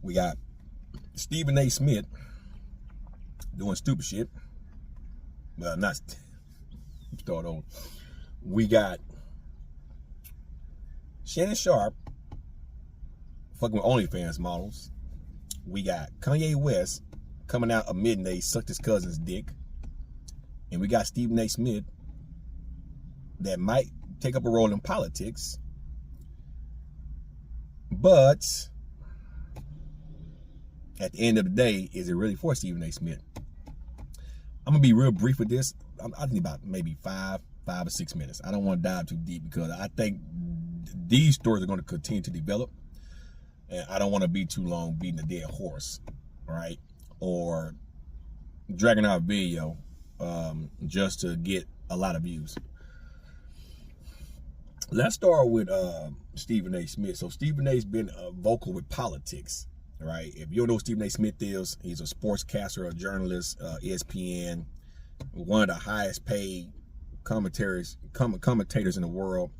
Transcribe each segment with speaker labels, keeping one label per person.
Speaker 1: We got Stephen A. Smith doing stupid shit. Well, not start over. We got Shannon Sharp fucking with OnlyFans models. We got Kanye West coming out admitting they sucked his cousin's dick. And we got Stephen A. Smith that might take up a role in politics. But at the end of the day, is it really for Stephen A. Smith? I'm going to be real brief with this. I think about maybe 5 or 6 minutes. I don't want to dive too deep because I think these stories are going to continue to develop. And I don't want to be too long beating a dead horse, right? Or dragging out a video just to get a lot of views. Let's start with Stephen A. Smith. So Stephen A's been vocal with politics, right? If you don't know who Stephen A. Smith is, he's a sportscaster, a journalist, ESPN, one of the highest paid commentators in the world.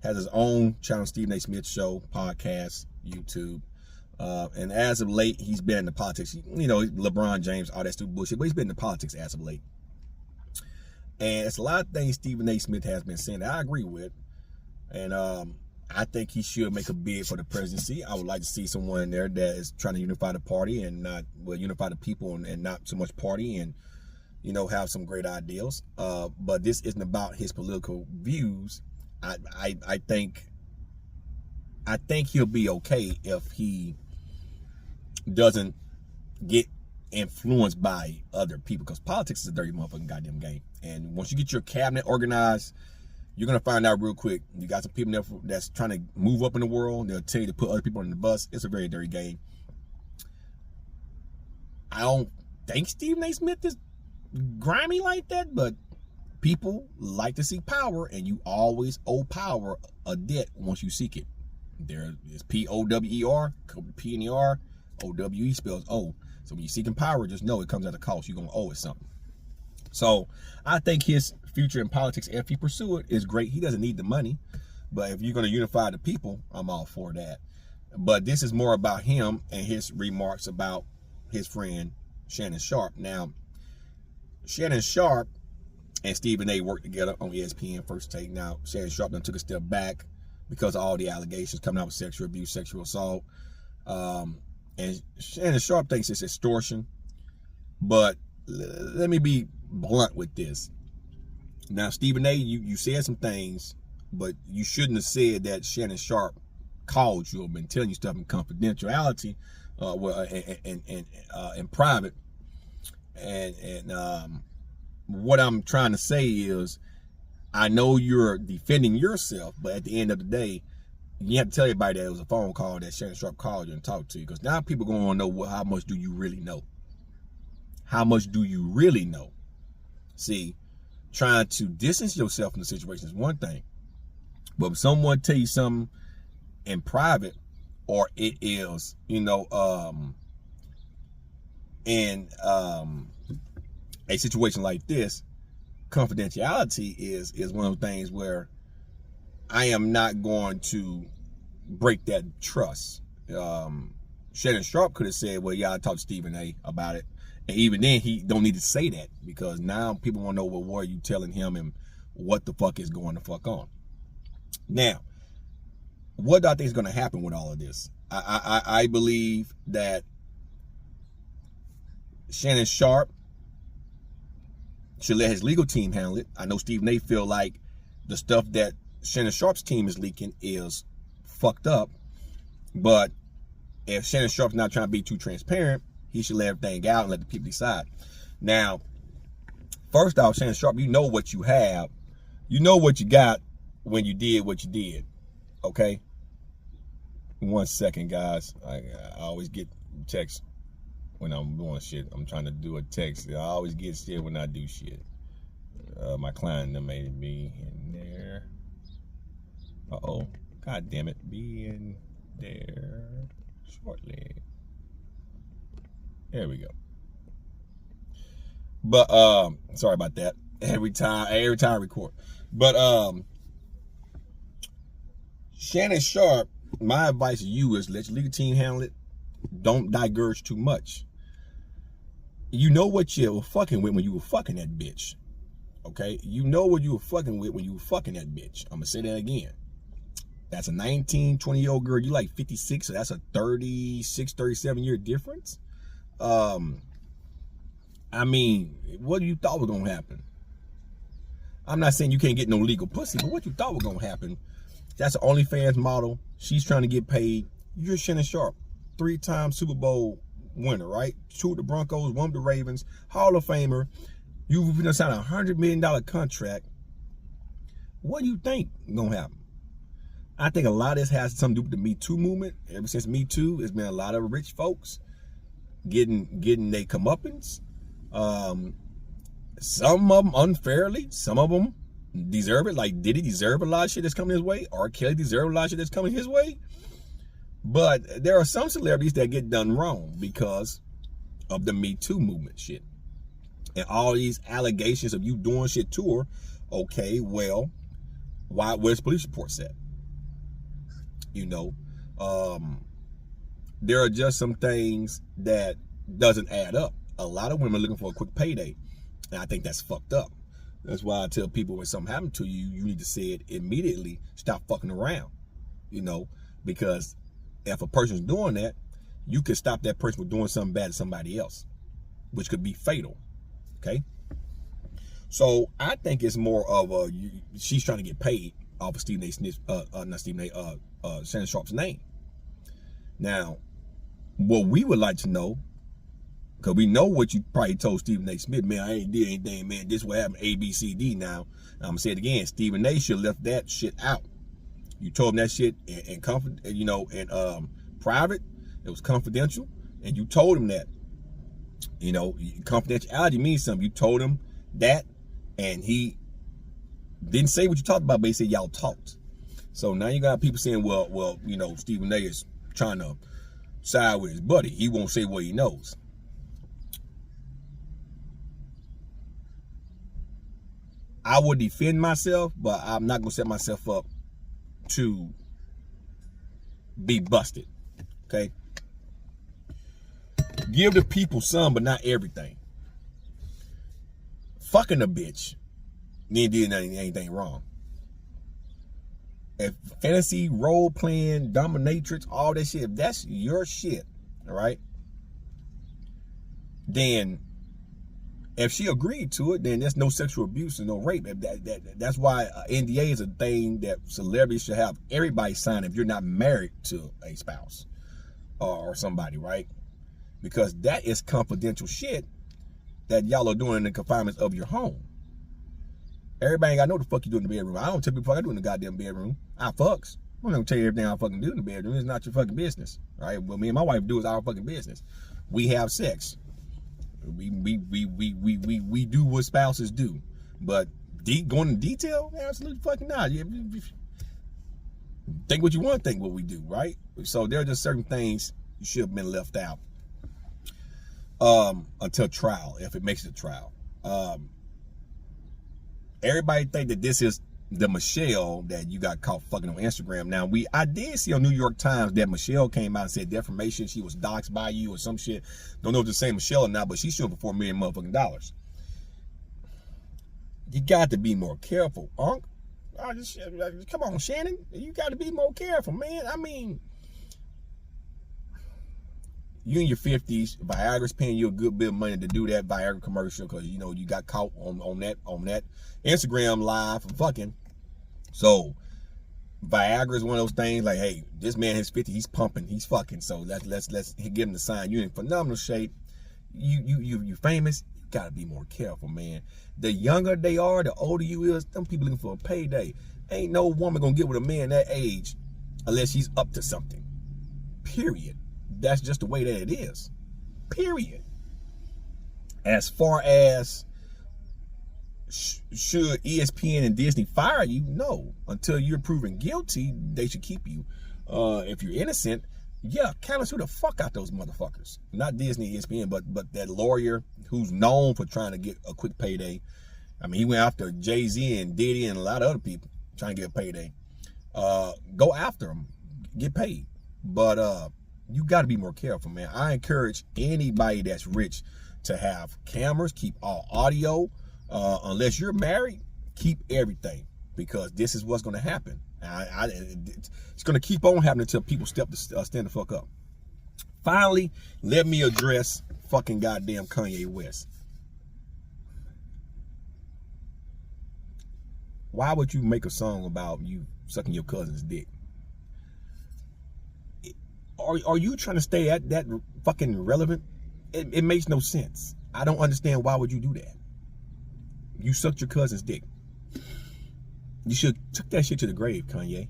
Speaker 1: Has his own channel, Stephen A. Smith Show, podcast, YouTube. And as of late, he's been in the politics. You know, LeBron James, all that stupid bullshit, but he's been in the politics as of late. And it's a lot of things Stephen A. Smith has been saying that I agree with. And I think he should make a bid for the presidency. I would like to see someone in there that is trying to unify the party and not, well, unify the people and not so much party and, you know, have some great ideals. But this isn't about his political views. I think he'll be okay if he doesn't get influenced by other people, because politics is a dirty motherfucking goddamn game. And once you get your cabinet organized, you're gonna find out real quick. You got some people there that's trying to move up in the world. They'll tell you to put other people on the bus. It's a very dirty game. I don't think Stephen A. Smith is grimy like that, but people like to seek power, and you always owe power a debt once you seek it. There is P-O-W-E-R, P and the R, O-W-E spells O. So when you're seeking power, just know it comes at a cost. You're going to owe it something. So I think his future in politics, if he pursue it, is great. He doesn't need the money. But if you're going to unify the people, I'm all for that. But this is more about him and his remarks about his friend, Shannon Sharp. Now, Shannon Sharp and Stephen A. worked together on ESPN First Take. Now, Shannon Sharp then took a step back because of all the allegations coming out with sexual abuse, sexual assault. And Shannon Sharp thinks it's extortion. But let me be blunt with this. Now, Stephen A., you said some things, but you shouldn't have said that Shannon Sharp called you or been telling you stuff in confidentiality, in private. And what I'm trying to say is, I know you're defending yourself, but at the end of the day, you have to tell everybody that it was a phone call that Shannon Sharp called you and talked to you, because now people are going to know how much do you really know. How much do you really know? See, trying to distance yourself from the situation is one thing, but if someone tell you something in private, or it is, you know, in a situation like this, confidentiality is one of the things where I am not going to break that trust. Shannon Sharp could have said, well, yeah, I talked to Stephen A. about it. And even then, he don't need to say that, because now people want to know, well, what are you telling him and what the fuck is going the fuck on? Now, what do I think is going to happen with all of this? I believe that Shannon Sharp should let his legal team handle it. I know Stephen A. feel like the stuff that Shannon Sharp's team is leaking is fucked up, but if Shannon Sharp's not trying to be too transparent, he should let everything out and let the people decide. Now, first off, Shannon Sharp, you know what you have. You know what you got when you did what you did, okay? 1 second, guys. I always get texts when I'm doing shit. I'm trying to do a text. I always get shit when I do shit. My client made me in there. Uh-oh. God damn it. Be in there shortly. There we go. But sorry about that. Every time I record. But Shannon Sharp, my advice to you is let your legal team handle it. don't diverge too much. You know what you were fucking with when you were fucking that bitch. Okay? You know what you were fucking with when you were fucking that bitch. I'm gonna say that again. That's a 19, 20-year-old girl. You like 56, so that's a 36, 37-year difference. I mean, what do you thought was gonna happen? I'm not saying you can't get no legal pussy, but what you thought was gonna happen? That's an OnlyFans model. She's trying to get paid. You're Shannon Sharp, 3-time Super Bowl winner, right? 2 with the Broncos, 1 with the Ravens, Hall of Famer. You've been signed a $100 million contract. What do you think gonna happen? I think a lot of this has something to do with the Me Too movement. Ever since Me Too, there's been a lot of rich folks getting their comeuppance. Some of them unfairly, some of them deserve it. Like Diddy deserve a lot of shit that's coming his way. R. Kelly deserve a lot of shit that's coming his way. But there are some celebrities that get done wrong because of the Me Too movement shit. And all these allegations of you doing shit to her. Okay, well, where's police reports at? You know, there are just some things that doesn't add up. A lot of women are looking for a quick payday. And I think that's fucked up. That's why I tell people when something happens to you, you need to say it immediately. Stop fucking around, you know, because if a person's doing that, you could stop that person from doing something bad to somebody else, which could be fatal, okay? So I think it's more of she's trying to get paid off of Stephen A. Smith, Shannon Sharp's name. Now, what we would like to know, because we know what you probably told Stephen A. Smith, man, I ain't did anything, man. This is what happened, A, B, C, D. Now, I'm going to say it again. Stephen A. should have left that shit out. You told him that shit in private. It was confidential. And you told him that. You know, confidentiality means something. You told him that, and he didn't say what you talked about, but he said y'all talked. So now you got people saying, well, you know, Stephen A. is trying to side with his buddy. He won't say what he knows. I would defend myself, but I'm not going to set myself up to be busted, okay? Give the people some, but not everything. Fucking a bitch, you ain't did anything wrong. If fantasy, role-playing, dominatrix, all that shit, if that's your shit, all right, then if she agreed to it, then there's no sexual abuse and no rape. That's why NDA is a thing that celebrities should have everybody sign if you're not married to a spouse or somebody, right? Because that is confidential shit that y'all are doing in the confinements of your home. Everybody ain't got to know what the fuck you do in the bedroom. I don't tell people what I do in the goddamn bedroom. I fucks. I'm not gonna tell you everything I fucking do in the bedroom. It's not your fucking business, all right? What me and my wife do is our fucking business. We have sex. We do what spouses do, but going into detail, absolutely fucking not. Think what you want to think what we do, right? So there are just certain things you should have been left out until trial, if it makes it a trial. Everybody think that this is the Michelle that you got caught fucking on Instagram. Now, I did see on New York Times that Michelle came out and said defamation. She was doxxed by you or some shit. Don't know if it's the same Michelle or not, but she's suing for $4 million motherfucking dollars. You got to be more careful, Unc. Come on, Shannon. You got to be more careful, man. I mean, you in your 50s, Viagra's paying you a good bit of money to do that Viagra commercial because, you know, you got caught on that Instagram live for fucking. So Viagra is one of those things like, hey, this man is 50, he's pumping, he's fucking. So let's give him the sign. You're in phenomenal shape. You famous. You gotta be more careful, man. The younger they are, the older you is, them people looking for a payday. Ain't no woman gonna get with a man that age unless she's up to something. Period. That's just the way that it is. Period. As far as should ESPN and Disney fire you? No. Until you're proven guilty, they should keep you. If you're innocent, yeah, kind of sue the fuck out those motherfuckers. Not Disney, ESPN, but that lawyer who's known for trying to get a quick payday. I mean, he went after Jay-Z and Diddy and a lot of other people trying to get a payday. Go after them, get paid. But You got to be more careful, man. I encourage anybody that's rich to have cameras, keep all audio. Unless you're married, keep everything, because this is what's going to happen. It's going to keep on happening until people stand the fuck up. Finally, let me address fucking goddamn Kanye West. Why would you make a song about you sucking your cousin's dick? Are you trying to stay at that fucking relevant? It makes no sense. I don't understand, why would you do that? You sucked your cousin's dick. You should took that shit to the grave, Kanye.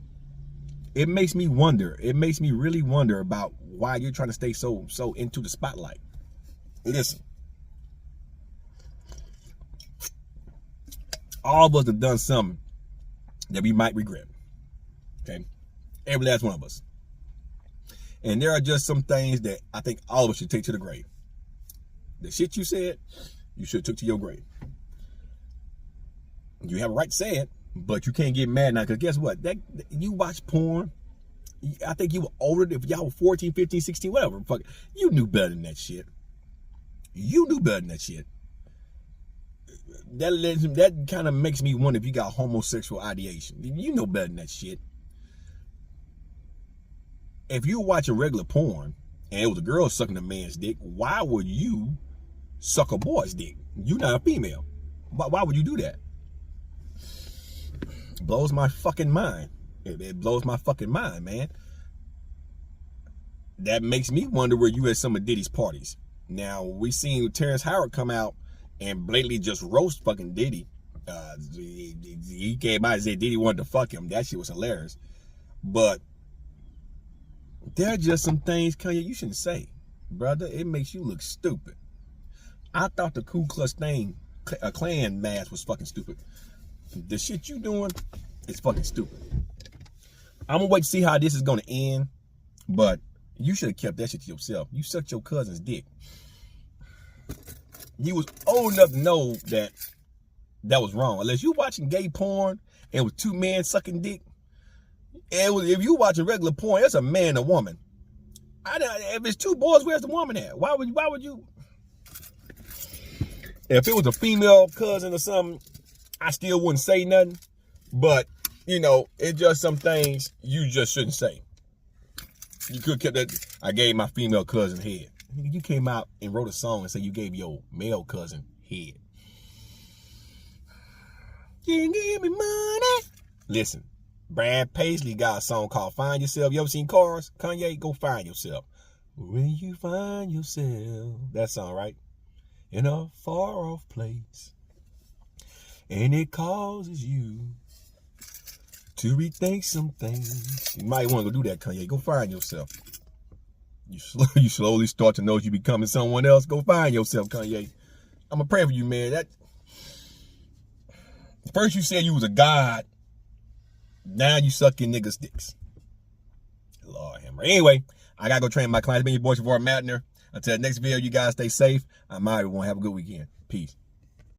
Speaker 1: It makes me wonder. It makes me really wonder about why you're trying to stay so into the spotlight. Listen, all of us have done something that we might regret. Okay, every last one of us. And there are just some things that I think all of us should take to the grave. The shit you said, you should have took to your grave. You have a right to say it, but you can't get mad now, because guess what? You watch porn. I think you were older. If y'all were 14, 15, 16, whatever. Fuck, you knew better than that shit. You knew better than that shit. That kind of makes me wonder if you got homosexual ideation. You know better than that shit. If you watch a regular porn and it was a girl sucking a man's dick, why would you suck a boy's dick? You're not a female. Why would you do that? It blows my fucking mind. It blows my fucking mind, man. That makes me wonder where you at some of Diddy's parties. Now, we seen Terrence Howard come out and blatantly just roast fucking Diddy. He came out and said Diddy wanted to fuck him. That shit was hilarious. But there are just some things, Kanye, you shouldn't say, brother. It makes you look stupid. I thought the Ku Klux Klan mask was fucking stupid. The shit you doing is fucking stupid. I'm gonna wait to see how this is gonna end, but you should have kept that shit to yourself. You sucked your cousin's dick. You was old enough to know that was wrong. Unless you watching gay porn and it was two men sucking dick. And if you watching regular porn, that's a man and a woman. If it's two boys, where's the woman at? Why would you? If it was a female cousin or something, I still wouldn't say nothing. But, you know, it's just some things you just shouldn't say. You could have kept that. I gave my female cousin head. You came out and wrote a song and said you gave your male cousin head. You give me money. Listen, Brad Paisley got a song called Find Yourself. You ever seen Cars? Kanye, go find yourself. When you find yourself. That song, right? In a far off place. And it causes you to rethink some things. You might want to go do that, Kanye. Go find yourself. You slowly start to know you becoming someone else. Go find yourself, Kanye. I'm going to pray for you, man. First you said you was a god. Now you sucking niggas' dicks. Lord hammer. Anyway, I got to go train my clients. Been your boy, Savar Matner. Until the next video, you guys stay safe. I'm out. Everyone have a good weekend. Peace.